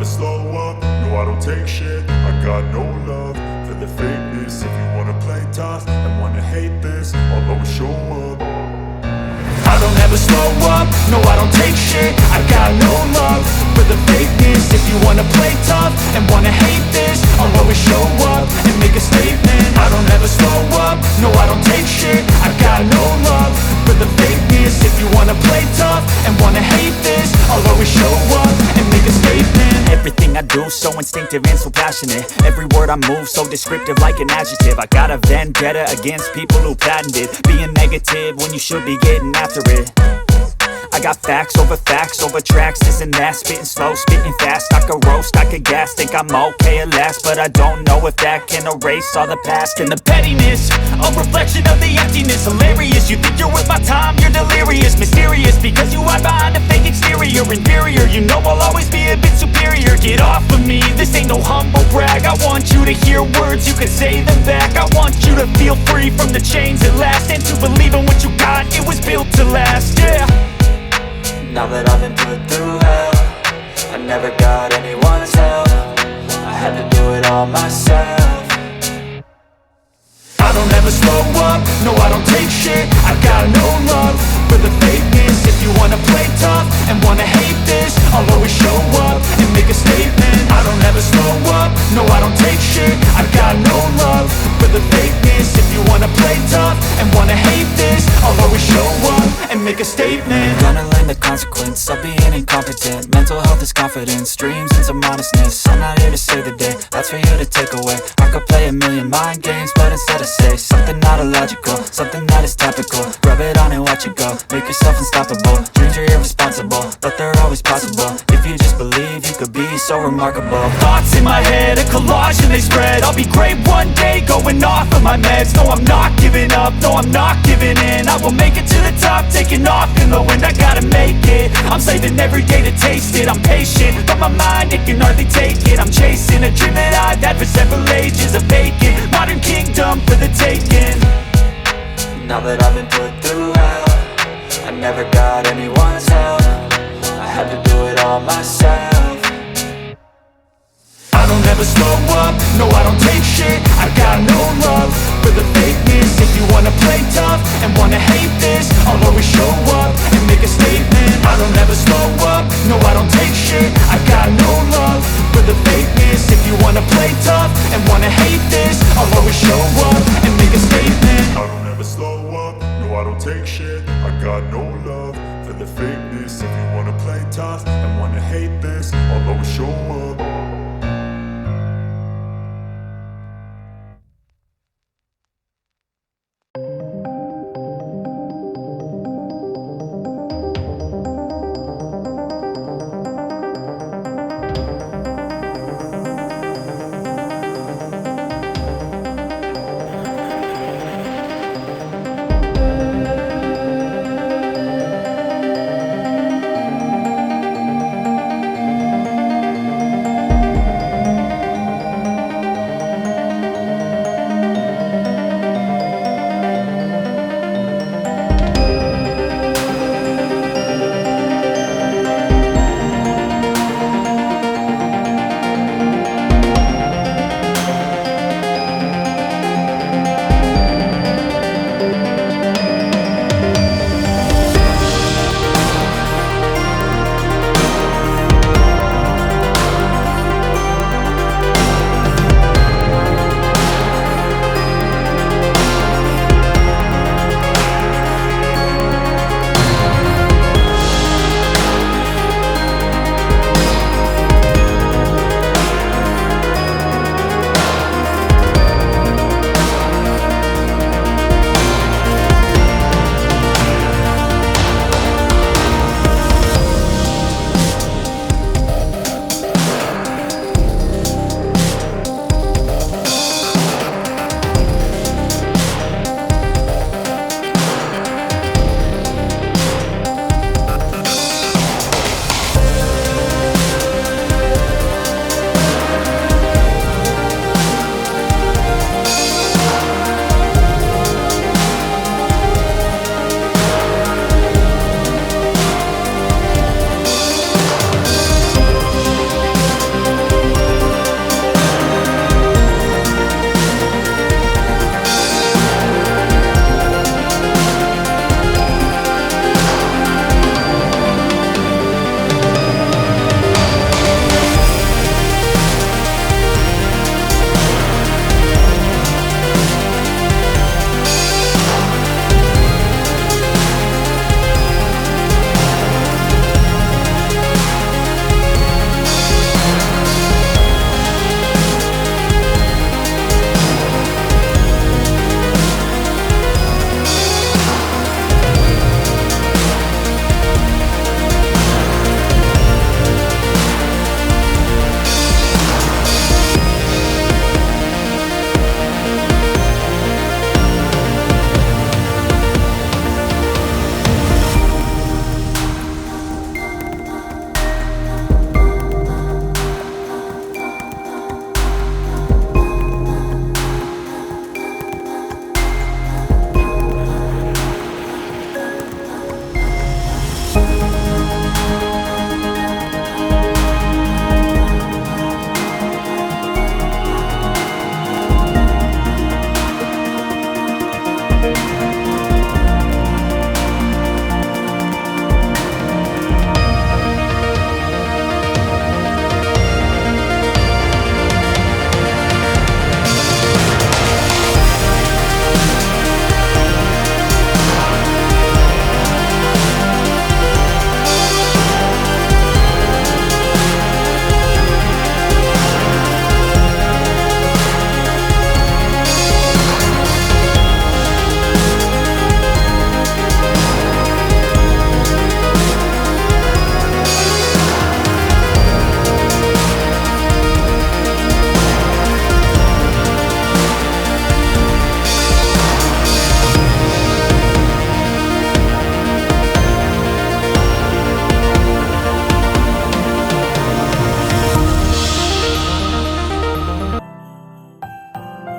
slow up, no I don't take shit. I got no love for the fakeness. If you wanna play tough and wanna hate this, I'll always show up. I don't ever slow up, no I don't take shit. I got no love for the fakeness. If you wanna play tough and wanna hate this, I'll always show up and make a statement. I don't ever slow up, no I don't take shit. I got no love for the fakeness. If you wanna play tough and wanna hate this, I'll always show up and make a statement. Everything I do so instinctive and so passionate. Every word I move so descriptive like an adjective. I got a vendetta against people who patented being negative when you should be getting after it. I got facts over tracks, this and that. Spitting slow, spitting fast. I could roast, I could gas. Think I'm okay at last, but I don't know if that can erase all the past. And the pettiness, a reflection of the emptiness. Hilarious, you think you're worth my time, you're delirious. Mysterious, because you hide behind a fake exterior. Inferior, you know I'll always be a bit superior. Get off of me, this ain't no humble brag. I want you to hear words, you can say them back. I want you to feel free from the chains at last, and to believe in what you got, it was built to last, yeah. Now that I've been put through hell, I never got anyone's help. I had to do it all myself. I don't ever slow up, no I don't take shit. I got no love for the fakeness. If you wanna play tough and wanna hate this, I'll always show up and make a statement. I don't ever slow up, no I don't take shit. I got no love for the fakeness. If you wanna play tough and wanna hate this, I'll always show up and make a statement. Gonna learn the consequence of being incompetent. Mental health is confidence, dreams and some modestness. I'm not here to save the day, that's for you to take away. I could play a million mind games, but instead I say something not illogical, something that is topical. Rub it on and watch it go, make yourself unstoppable. Dreams are irresponsible, but they're always possible. If you just believe, you could be so remarkable. Thoughts in my head, a collage and they spread. I'll be great one day, going off of my meds. No, I'm not giving up, no, I'm not giving in. I will make it to the top, taking off in the wind. I gotta make it, I'm saving every day to taste it. I'm patient, but my mind, it can hardly take it. I'm chasing a dream that I've had for several ages. A vacant, modern kingdom for the taking. Now that I've been put through hell, I never got anyone's help. I had to do it all myself. I don't ever slow up, no I don't take shit. I got no love for the fakeness. If you wanna play tough and wanna hate this, I'll always show up and make a statement. I don't ever slow up, no I don't take shit. I got no love for the fakeness. If you wanna play tough and wanna hate